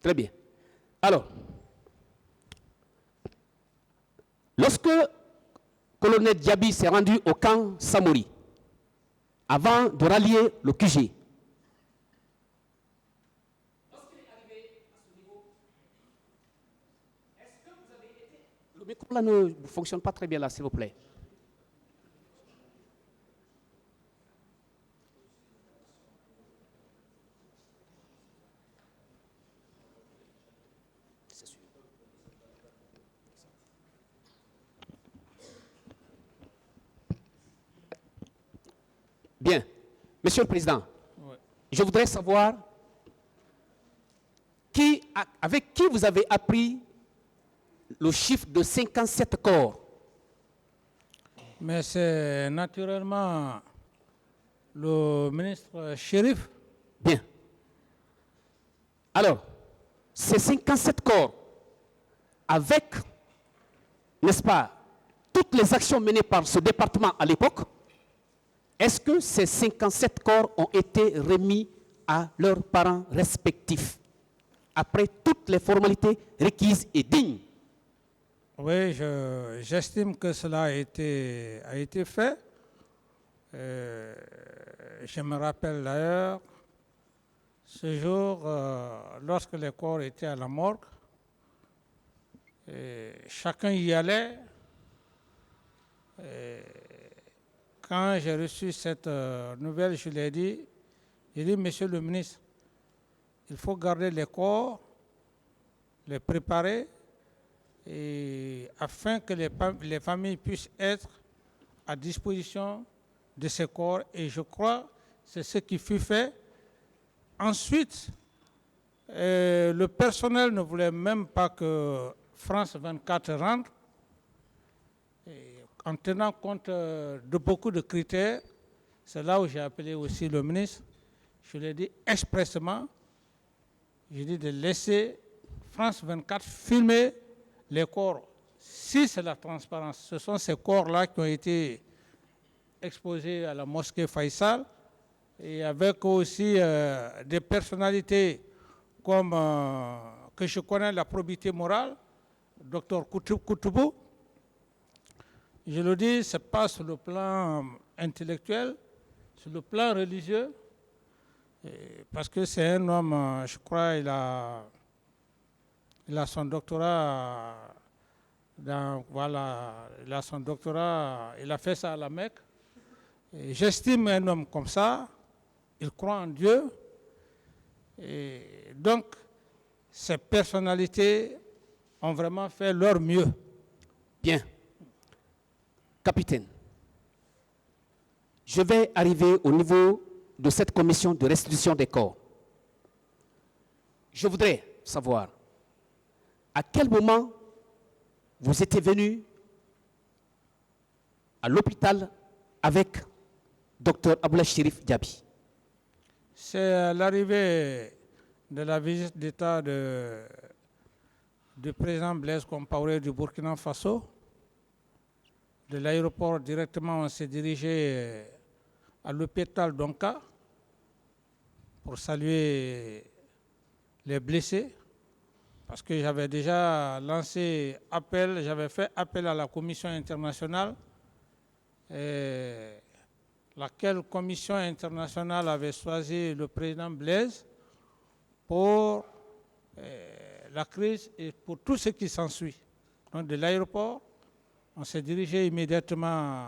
Très bien. Alors, lorsque colonel Diaby s'est rendu au camp Samori, avant de rallier le QG, lorsqu'il est arrivé à ce niveau, est-ce que vous avez été... Le micro là ne fonctionne pas très bien là, s'il vous plaît. Bien. Monsieur le Président, je voudrais savoir avec qui vous avez appris le chiffre de 57 corps. Mais c'est naturellement le ministre Chérif. Bien. Alors, ces 57 corps, avec, n'est-ce pas, toutes les actions menées par ce département à l'époque, est-ce que ces 57 corps ont été remis à leurs parents respectifs, après toutes les formalités requises et dignes? Oui, j'estime que cela a été fait. Je me rappelle d'ailleurs, ce jour, lorsque les corps étaient à la morgue, chacun y allait. Quand j'ai reçu cette nouvelle, je l'ai dit, Monsieur le ministre, il faut garder les corps, les préparer, et afin que les familles puissent être à disposition de ces corps. Et je crois que c'est ce qui fut fait. Ensuite, le personnel ne voulait même pas que France 24 rentre. Et en tenant compte de beaucoup de critères, c'est là où j'ai appelé aussi le ministre. Je lui ai dit expressément, j'ai dit de laisser France 24 filmer les corps. Si c'est la transparence, ce sont ces corps-là qui ont été exposés à la mosquée Faisal, et avec aussi des personnalités comme que je connais la probité morale, Dr Koutoubou. Je le dis, ce n'est pas sur le plan intellectuel, sur le plan religieux, parce que c'est un homme, je crois, il a son doctorat, il a son doctorat, il a fait ça à la Mecque. J'estime un homme comme ça, il croit en Dieu, et donc ces personnalités ont vraiment fait leur mieux. Bien. Capitaine, je vais arriver au niveau de cette commission de restitution des corps. Je voudrais savoir à quel moment vous étiez venu à l'hôpital avec Dr Aboulaye Chérif Diaby. C'est l'arrivée de la visite d'État du président Blaise Compaoré du Burkina Faso. De l'aéroport, directement, on s'est dirigé à l'hôpital d'Onka pour saluer les blessés, parce que j'avais déjà lancé appel, j'avais fait appel à la commission internationale, laquelle commission internationale avait choisi le président Blaise pour la crise et pour tout ce qui s'ensuit. Donc de l'aéroport, on s'est dirigé immédiatement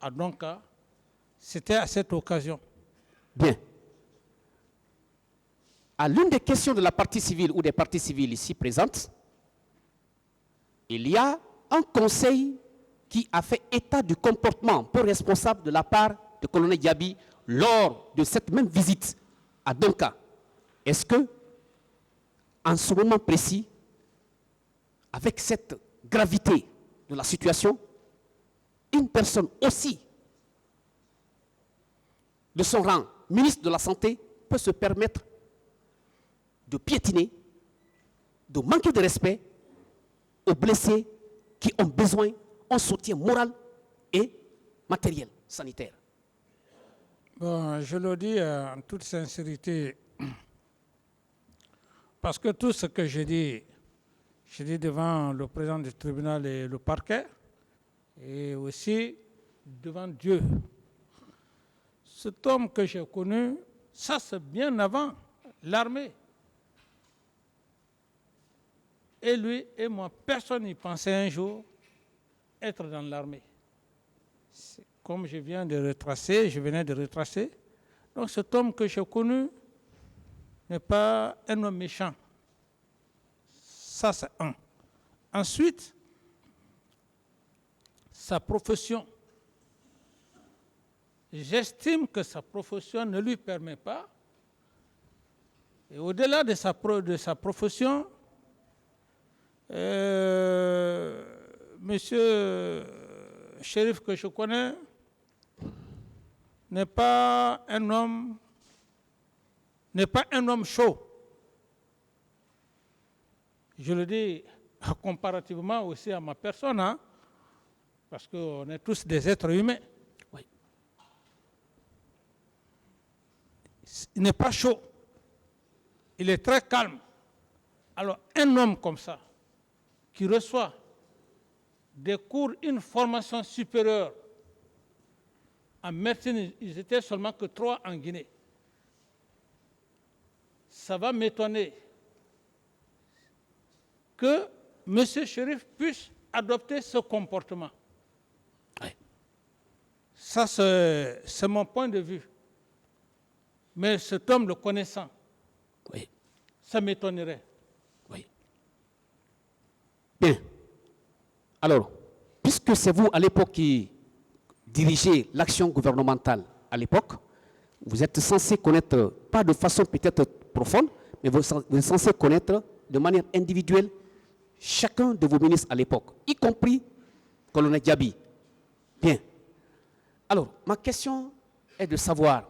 à Donka. C'était à cette occasion. Bien. À l'une des questions de la partie civile ou des parties civiles ici présentes, il y a un conseil qui a fait état du comportement peu responsable de la part du colonel Diaby lors de cette même visite à Donka. Est-ce que, en ce moment précis, avec cette gravité de la situation, une personne aussi de son rang, ministre de la Santé, peut se permettre de piétiner, de manquer de respect aux blessés qui ont besoin d'un soutien moral et matériel, sanitaire? Bon, je le dis en toute sincérité, parce que tout ce que je dis devant le président du tribunal et le parquet, et aussi devant Dieu. Cet homme que j'ai connu, ça c'est bien avant l'armée. Et lui et moi, personne n'y pensait un jour être dans l'armée. Comme je venais de retracer. Donc cet homme que j'ai connu n'est pas un homme méchant. Ça, c'est un. Ensuite, sa profession. J'estime que sa profession ne lui permet pas, et au-delà de sa profession, monsieur Chérif que je connais n'est pas un homme chaud. Je le dis comparativement aussi à ma personne, hein, parce qu'on est tous des êtres humains. Oui. Il n'est pas chaud. Il est très calme. Alors, un homme comme ça, qui reçoit des cours, une formation supérieure, en médecine, ils étaient seulement que 3 en Guinée. Ça va m'étonner que M. Chérif puisse adopter ce comportement. Oui. Ça, c'est mon point de vue. Mais cet homme le connaissant, oui, ça m'étonnerait. Oui. Bien. Alors, puisque c'est vous à l'époque qui dirigez l'action gouvernementale à l'époque, vous êtes censé connaître, pas de façon peut-être profonde, mais vous êtes censé connaître de manière individuelle chacun de vos ministres à l'époque, y compris le colonel Diaby. Bien. Alors, ma question est de savoir,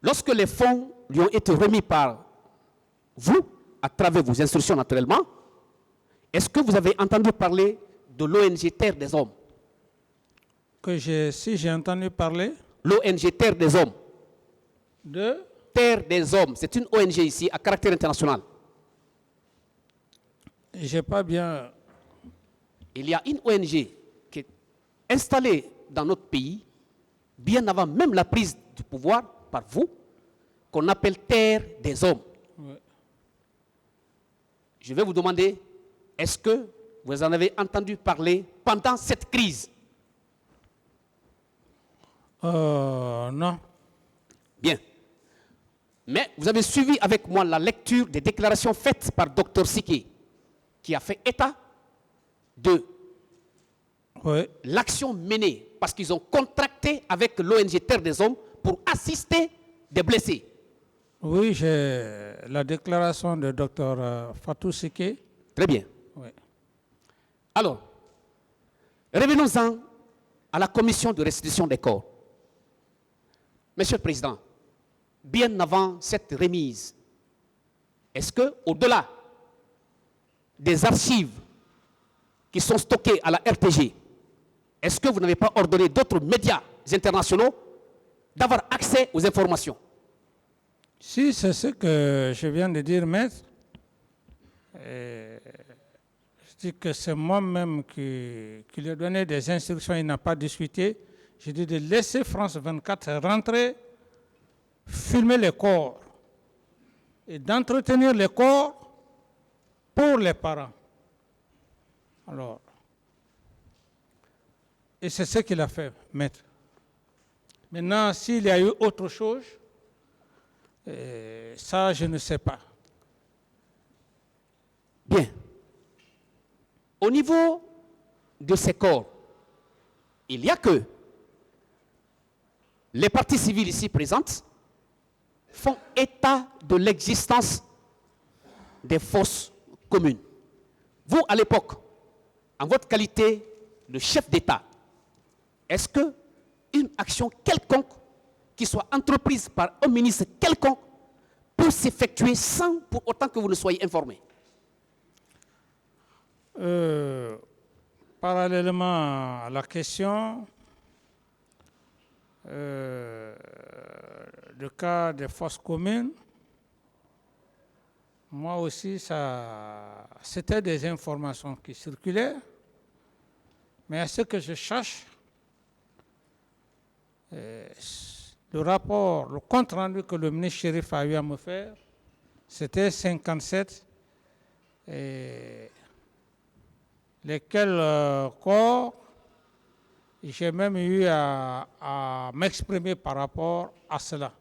lorsque les fonds lui ont été remis par vous, à travers vos instructions naturellement, est-ce que vous avez entendu parler de l'ONG Terre des Hommes? Si j'ai entendu parler. L'ONG Terre des Hommes. De Terre des Hommes, c'est une ONG ici à caractère international. J'ai pas bien. Il y a une ONG qui est installée dans notre pays, bien avant même la prise du pouvoir par vous, qu'on appelle Terre des Hommes. Ouais. Je vais vous demander, est-ce que vous en avez entendu parler pendant cette crise? Non. Bien. Mais vous avez suivi avec moi la lecture des déclarations faites par Dr Siké, qui a fait état de l'action menée, parce qu'ils ont contracté avec l'ONG Terre des Hommes pour assister des blessés. Oui, j'ai la déclaration de Dr Fatou Siké. Très bien. Oui. Alors, revenons-en à la commission de restitution des corps. Monsieur le Président, bien avant cette remise, est-ce que, au-delà des archives qui sont stockées à la RTG, est-ce que vous n'avez pas ordonné d'autres médias internationaux d'avoir accès aux informations? Si, c'est ce que je viens de dire, maître. Je dis que c'est moi-même qui lui ai donné des instructions, il n'a pas discuté. J'ai dit de laisser France 24 rentrer, filmer les corps et d'entretenir les corps pour les parents. Alors, et c'est ce qu'il a fait, maître. Maintenant, s'il y a eu autre chose, ça, je ne sais pas. Bien. Au niveau de ces corps, il n'y a que les parties civiles ici présentes font état de l'existence des fosses communes. Vous, à l'époque, en votre qualité de chef d'État, est-ce qu'une action quelconque qui soit entreprise par un ministre quelconque peut s'effectuer sans pour autant que vous ne soyez informé? Parallèlement à la question, le cas des fosses communes, moi aussi, c'était des informations qui circulaient, mais à ce que je cherche, le rapport, le compte rendu que le ministre Chérif a eu à me faire, c'était 57, lesquels corps, j'ai même eu à m'exprimer par rapport à cela.